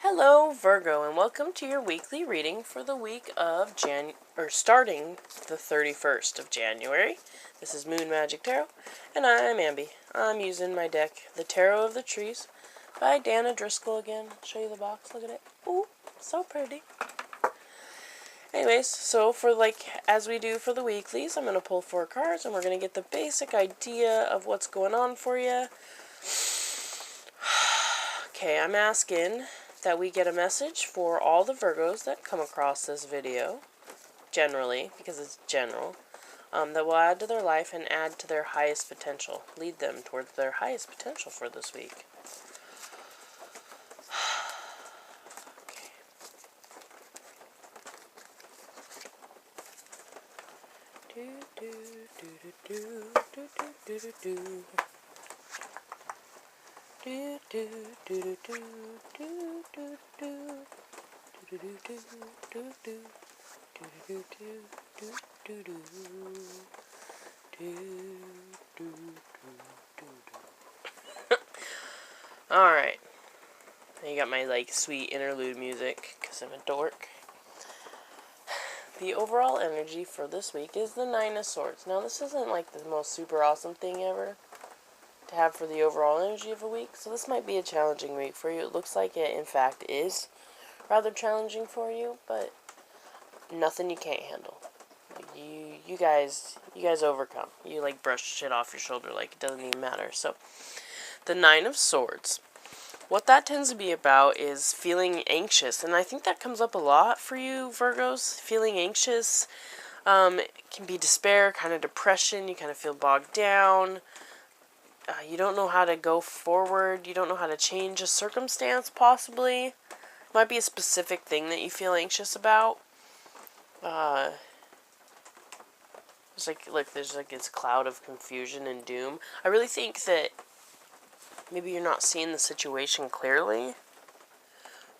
Hello Virgo, and welcome to your weekly reading for the week of starting the 31st of January. This is Moon Magic Tarot, and I'm Ambi. I'm using my deck, The Tarot of the Trees, by Dana Driscoll again. I'll show you the box, look at it. Ooh, so pretty. Anyways, so as we do for the weeklies, I'm going to pull 4 cards, and we're going to get the basic idea of what's going on for you. Okay, I'm asking that we get a message for all the Virgos that come across this video, generally, because it's general, that will add to their life and add to their highest potential. Lead them towards their highest potential for this week. Alright. You got my, sweet interlude music, because I'm a dork. The overall energy for this week is the 9 of Swords. Now, this isn't, the most super awesome thing ever to have for the overall energy of a week, so this might be a challenging week for you. It looks like it, in fact, is rather challenging for you, but nothing you can't handle. You guys overcome. You, brush shit off your shoulder like it doesn't even matter. So, the 9 of Swords. What that tends to be about is feeling anxious, and I think that comes up a lot for you, Virgos. Feeling anxious can be despair, kind of depression, you kind of feel bogged down. You don't know how to go forward, you don't know how to change a circumstance, possibly. It might be a specific thing that you feel anxious about. There's this cloud of confusion and doom. I really think that maybe you're not seeing the situation clearly,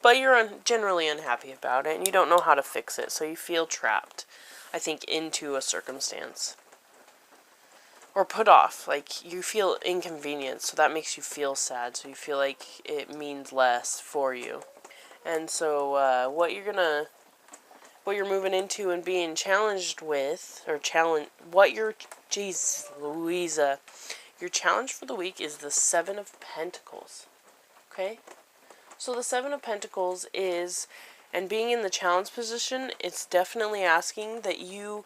but you're generally unhappy about it, and you don't know how to fix it, so you feel trapped, I think, into a circumstance. Or put off, you feel inconvenienced, so that makes you feel sad, so you feel like it means less for you. And so, what you're moving into and being challenged with, jeez Louisa, your challenge for the week is the 7 of Pentacles, okay? So the 7 of Pentacles is, and being in the challenge position, it's definitely asking that you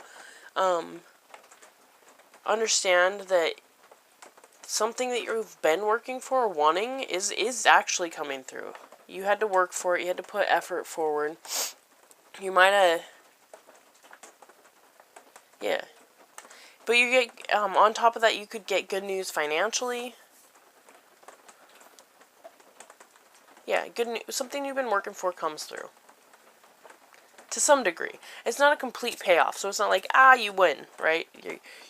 understand that something that you've been working for, wanting, is actually coming through. You had to work for it, you had to put effort forward. You might have, yeah. But you get, on top of that, you could get good news financially. Yeah, good news, something you've been working for comes through. To some degree. It's not a complete payoff, so it's not like, you win, right?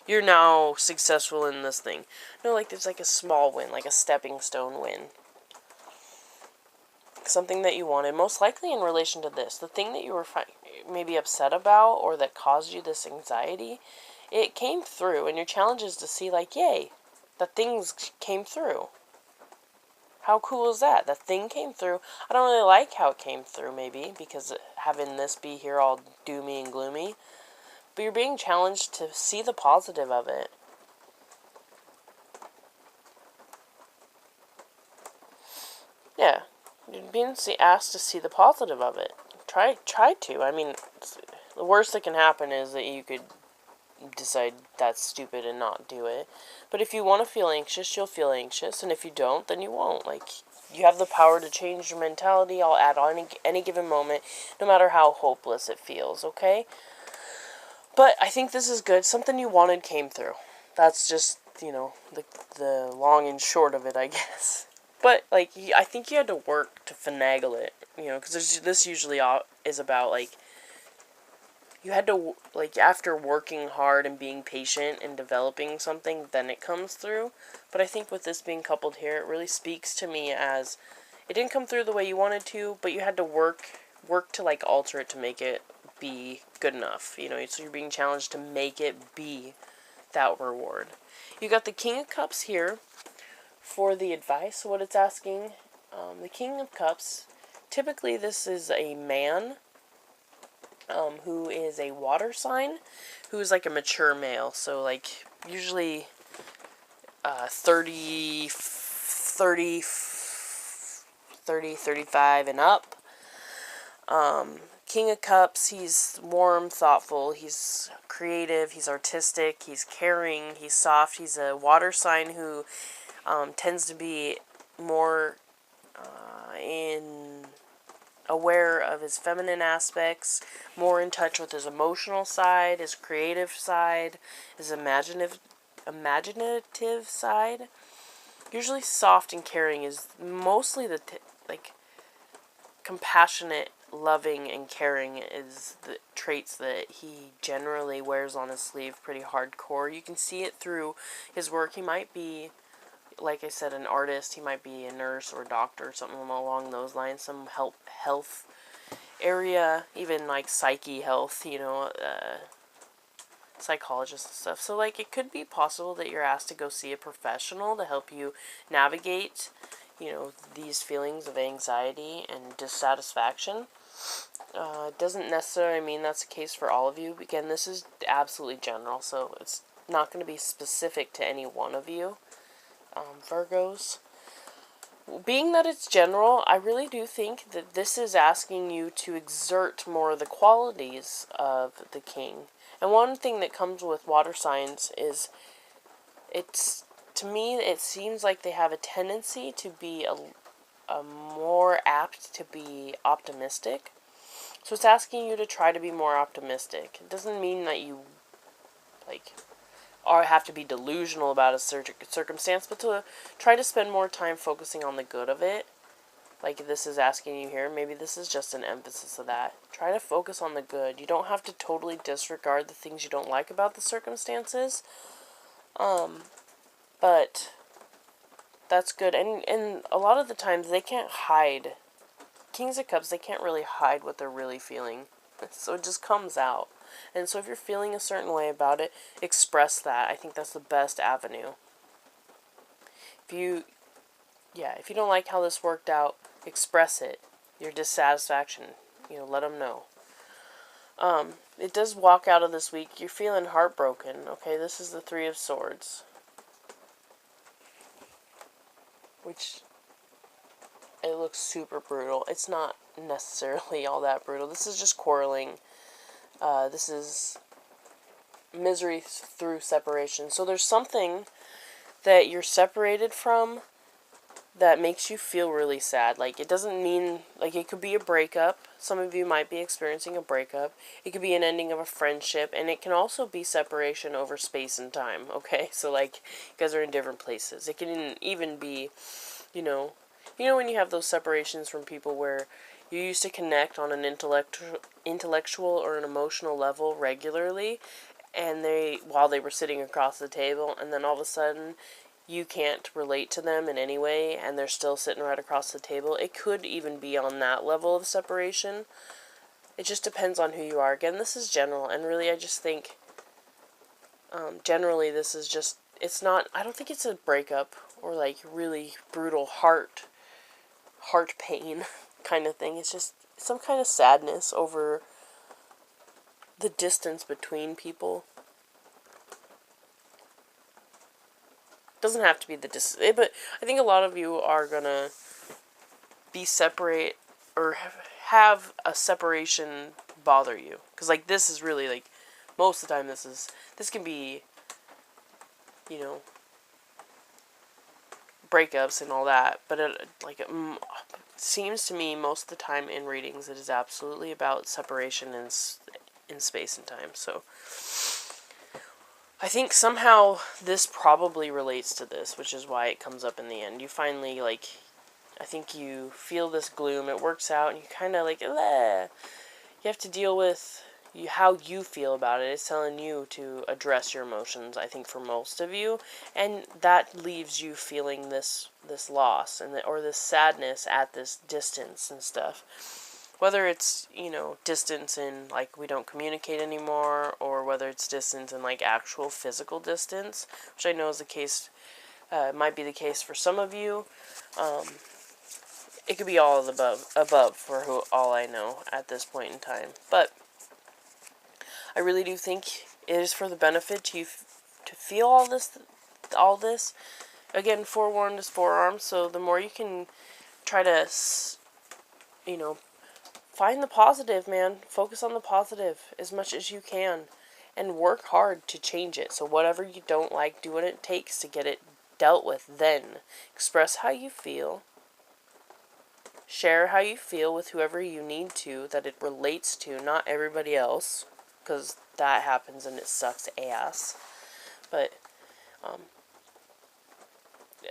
You're now successful in this thing. No, there's a small win, a stepping stone win. Something that you wanted, most likely in relation to this. The thing that you were maybe upset about, or that caused you this anxiety, it came through, and your challenge is to see, yay, the things came through. How cool is that? The thing came through. I don't really like how it came through, maybe, because having this be here all doomy and gloomy. But you're being challenged to see the positive of it. Yeah. You're being asked to see the positive of it. Try to. I mean, the worst that can happen is that you could decide that's stupid and not do it. But if you want to feel anxious, you'll feel anxious, and if you don't, then you won't. You have the power to change your mentality at any given moment, no matter how hopeless it feels, okay? But I think this is good. Something you wanted came through. That's just, the long and short of it, I guess. But, I think you had to work to finagle it, because this usually is about, you had to, after working hard and being patient and developing something, then it comes through. But I think with this being coupled here, it really speaks to me as, it didn't come through the way you wanted to, but you had to work to, alter it to make it be good enough, so you're being challenged to make it be that reward. You got the King of Cups here for the advice. So what it's asking, the King of Cups typically this is a man who is a water sign, who is like a mature male. So like usually 35 and up. King of Cups, he's warm, thoughtful, he's creative, he's artistic, he's caring, he's soft. He's a water sign who tends to be more aware of his feminine aspects, more in touch with his emotional side, his creative side, his imaginative side. Usually soft and caring is mostly the compassionate, loving, and caring is the traits that he generally wears on his sleeve pretty hardcore. You can see it through his work. He might be, like I said, an artist. He might be a nurse or a doctor or something along those lines. Some health area, even like psyche health, psychologists and stuff. So like it could be possible that you're asked to go see a professional to help you navigate, these feelings of anxiety and dissatisfaction. It doesn't necessarily mean that's the case for all of you. Again, this is absolutely general, so it's not going to be specific to any one of you, Virgos. Being that it's general, I really do think that this is asking you to exert more of the qualities of the king. And one thing that comes with water signs is to me, it seems like they have a tendency to be a more apt to be optimistic. So it's asking you to try to be more optimistic. It doesn't mean that you, or have to be delusional about a circumstance, but to try to spend more time focusing on the good of it. Like this is asking you here, maybe this is just an emphasis of that. Try to focus on the good. You don't have to totally disregard the things you don't like about the circumstances. But that's good. And a lot of the times they can't hide. Kings of Cups, they can't really hide what they're really feeling. So it just comes out. And so if you're feeling a certain way about it, express that. I think that's the best avenue. If you don't like how this worked out, express it. Your dissatisfaction. Let them know. It does walk out of this week. You're feeling heartbroken. Okay, this is the Three of Swords. Which, it looks super brutal. It's not necessarily all that brutal. This is just quarreling. This is misery through separation. So there's something that you're separated from that makes you feel really sad. Like, it doesn't mean, it could be a breakup. Some of you might be experiencing a breakup. It could be an ending of a friendship, and it can also be separation over space and time, okay? So, you guys are in different places. It can even be, when you have those separations from people where you used to connect on an intellectual or an emotional level regularly, and while they were sitting across the table, and then all of a sudden you can't relate to them in any way, and they're still sitting right across the table. It could even be on that level of separation. It just depends on who you are. Again, this is general, and really I just think, generally this is just, I don't think it's a breakup, or really brutal heart pain kind of thing. It's just some kind of sadness over the distance between people. Doesn't have to be the distance, but I think a lot of you are gonna be separate, or have a separation bother you, because this is really most of the time this can be breakups and all that, but it seems to me most of the time in readings it is absolutely about separation in space and time. So I think somehow this probably relates to this, which is why it comes up in the end. You finally, I think you feel this gloom, it works out, and you kind of you have to deal with how you feel about it. It's telling you to address your emotions, I think, for most of you, and that leaves you feeling this loss, or this sadness at this distance and stuff. Whether it's, distance in, we don't communicate anymore, or whether it's distance in, actual physical distance, which I know is the case, might be the case for some of you. it could be all of the above for all I know at this point in time. But I really do think it is for the benefit to feel all this. Again, forewarned is forearmed, so the more you can try to, you know, find the positive, man. Focus on the positive as much as you can. And work hard to change it. So whatever you don't like, do what it takes to get it dealt with then. Express how you feel. Share how you feel with whoever you need to, that it relates to, not everybody else. Because that happens and it sucks ass. But,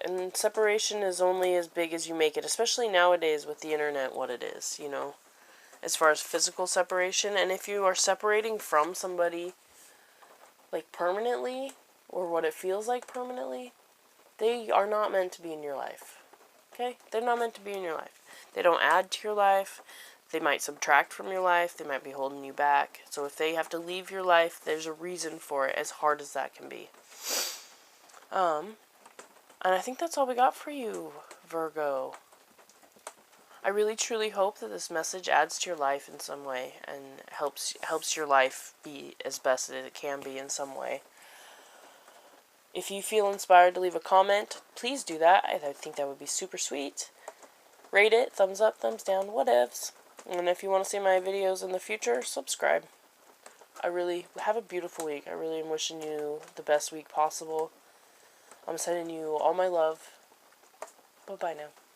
and separation is only as big as you make it. Especially nowadays with the internet, what it is, you know. As far as physical separation. And if you are separating from somebody, like permanently, or what it feels like permanently, they are not meant to be in your life. Okay? They're not meant to be in your life. They don't add to your life. They might subtract from your life. They might be holding you back. So if they have to leave your life, there's a reason for it, as hard as that can be. And I think that's all we got for you, Virgo. I really truly hope that this message adds to your life in some way and helps your life be as best as it can be in some way. If you feel inspired to leave a comment, please do that. I think that would be super sweet. Rate it, thumbs up, thumbs down, whatevs. And if you want to see my videos in the future, subscribe. I really have a beautiful week. I really am wishing you the best week possible. I'm sending you all my love. Bye-bye now.